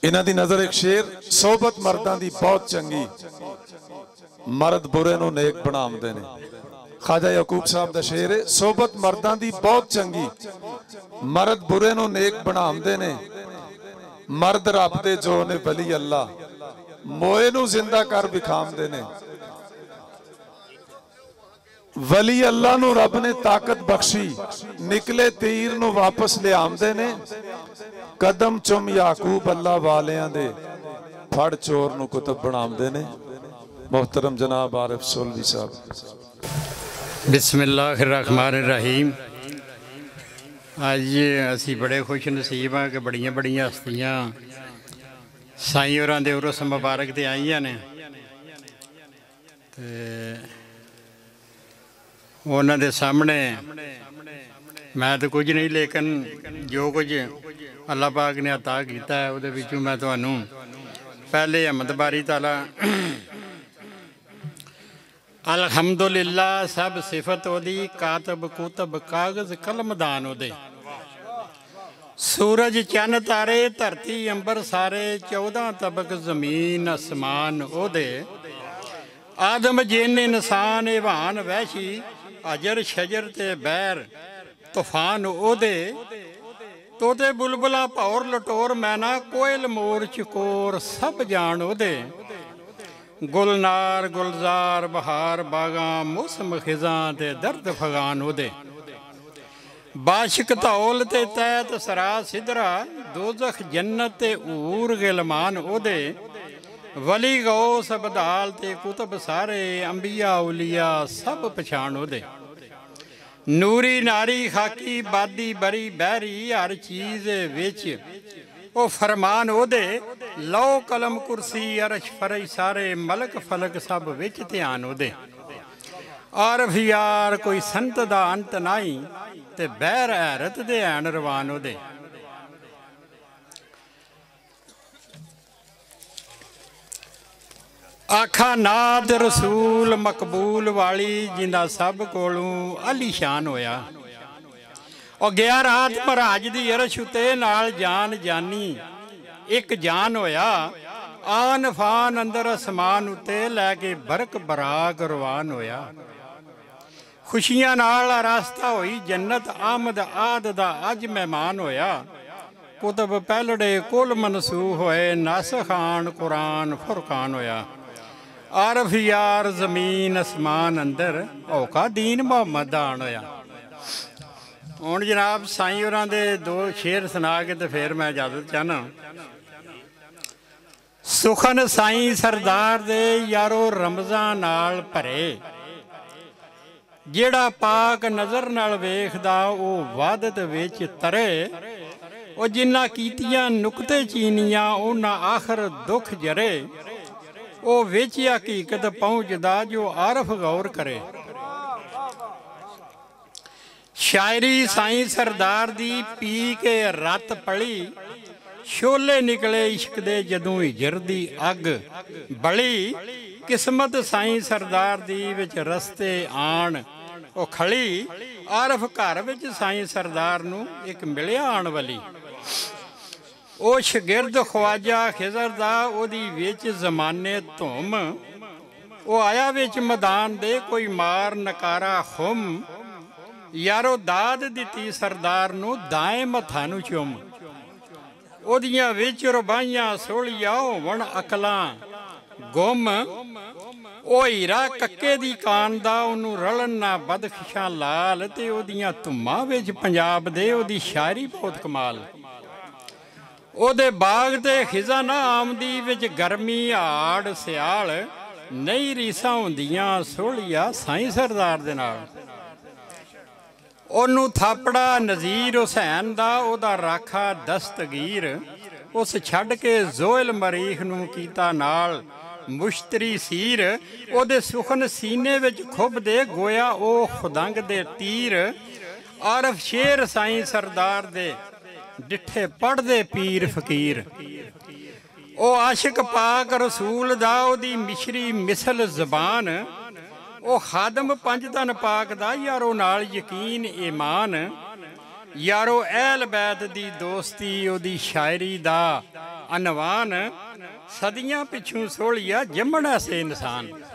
इन्हां दी नज़र एक शेर, सोहबत मर्दां दी बहुत चंगी, मर्द बुरे नूं नेक बनाउंदे ने। ख्वाजा याकूब साहब दा शेर है, सोहबत मर्दां दी बहुत चंगी, मर्द बुरे नूं नेक बनाउंदे ने। मर्द रब दे जो ने वली अल्लाह, मोए नूं जिंदा कर विखाउंदे ने। वली अल्लाह नूं रब ने ताकत बख्शी, निकले तीर नूं वापस ले आउंदे ने। कदम चुम याकूब अल्लाह वालियां दे, फड़ चोर नूं कुतब बनाउंदे ने। मोहतरम जनाब आरिफ सोलवी साहब। बिस्मिल्लाहिर्रहमानिर्रहीम। अज असी बड़े खुश नसीब हाँ कि बड़ियां बड़ियां हस्तियां साईं होरां दे उरस मुबारक ते आईयां ने। उन्हां दे सामने मैं तो कुछ नहीं, लेकिन जो कुछ अल्लाह पाक ने अता कीता है उहदे विचों मैं तुहानूं पहले हम्मद बारी ताला अल्हम्दुलिल्लाह, सब सिफत ओदी, कातब कुतब कागज कलमदान ओदे। सूरज चन्न तारे धरती अंबर सारे, 14 तबक जमीन आसमान ओदे। आदम जिन इंसान एवान वैशी, अजर शजर ते बैर तूफान ओदे। तोते बुलबुला भौर लटोर मैना, कोयल मोर चकोर सब जान ओदे। गुलनार गुलजार बहार बागां, मौसम खिजां ते दर्द फगान ओदे। बाशिक धौल ते तैत सरा सिदरा, दोजख जन्नत ते ऊर गिलमान ओदे। वली गौस अबदाल ते कुतब सारे, अंबिया उलिया सब पछाण ओदे। नूरी नारी खाकी बादी बरी बहरी, हर चीज़ विच ओ फरमान ओदे। लो कलम कुर्सी अरश फरश सारे, मलक फलक सब विच ध्यान ओदे। आरफ यार कोई संत दा अंत नाई, ते बैर हैरत दे हैन रवान ओदे। आखा नाद रसूल मकबूल वाली, जिंदा सब कोलों अलीशान होया। और गया रात महाराज दी अरश उते, नाल जान जानी एक जान होया। आन फान अंदर असमान उते, लैके बरक बराग रवान होया। खुशियां नाल रास्ता होई जन्नत, आमद आद दा अज मेहमान होया। कुतब पहलड़े कुल मनसूख होए, नस खान कुरान फुरकान होया। आरफ यार जमीन असमान अंदर, औका दीन मोहम्मद आन होया। हुण जनाब साईं होरां दे दो शेर सुना के ते फिर मैं इजाजत चाहना। सुखन साईं सरदार दे यारो रमज़ां नाल भरे, जेड़ा पाक नज़र नाल वेखदा ओ वादत विच तरे। ओ जिन्ना कीतियां नुकते चीनियां, उन्ना आखर दुख जरे। ओ विच हकीकत पहुँचदा जो आरफ गौर करे। शायरी साईं सरदार दी पी के रत पली, शोले निकले इश्क दे जदों हिजर दी अग बली। किस्मत साईं सरदार दी विच रस्ते आण ओ खड़ी, आरफ घर विच साईं सरदार नूं एक मिलिया आण वाली। ओ शगिरद ख्वाजा खिजर दा, ओदी विच जमाने धुम। ओ आया विच मैदान दे, कोई मार नकारा खुम। यारो दाद दिती सरदार नूं, दाएं मत्था नूं चुम। ओदियां विच रुबाइयां सोहलिया, होवण अकलां गुम। ओ हीरा कक्के दी कान दा, ओनू रलन ना बदखशां लाल। ते ओदियां धुम्मां विच पंजाब दे, ओदी शायरी बहुत कमाल। ओदे बाग ते खिजा ना आमदी, विच गर्मी हाड़ सियाल। नहीं रीसां हुंदियां सोहलिया साईं सरदार दे नाल। ओनू थापड़ा नज़ीर हुसैन दा, ओदा राखा दस्तगीर। उस छड़ के जोयल मरीख नूं कीता नाल मुश्तरी सीर। ओदे सुखन सीने विच खुब दे, गोया ओ खुदंग दे तीर। आरफ शेर साईं सरदार दे, डिठे पढ़दे पीर फकीर। ओ आशिक पाक रसूल दा, ओदी मिशरी मिसल ज़बान। ओ खादम पंजतन पाक दा, यारो नाल यकीन ईमान। ਯਾਰੋ ਅਹਿਲ ਬੈਤ ਦੀ ਦੋਸਤੀ ਉਹਦੀ ਸ਼ਾਇਰੀ ਦਾ ਅਨਵਾਨ, ਸਦੀਆਂ ਪਿੱਛੋਂ ਸੋਹਲਿਆ ਜੰਮਣਾ ਸੇ ਇਨਸਾਨ।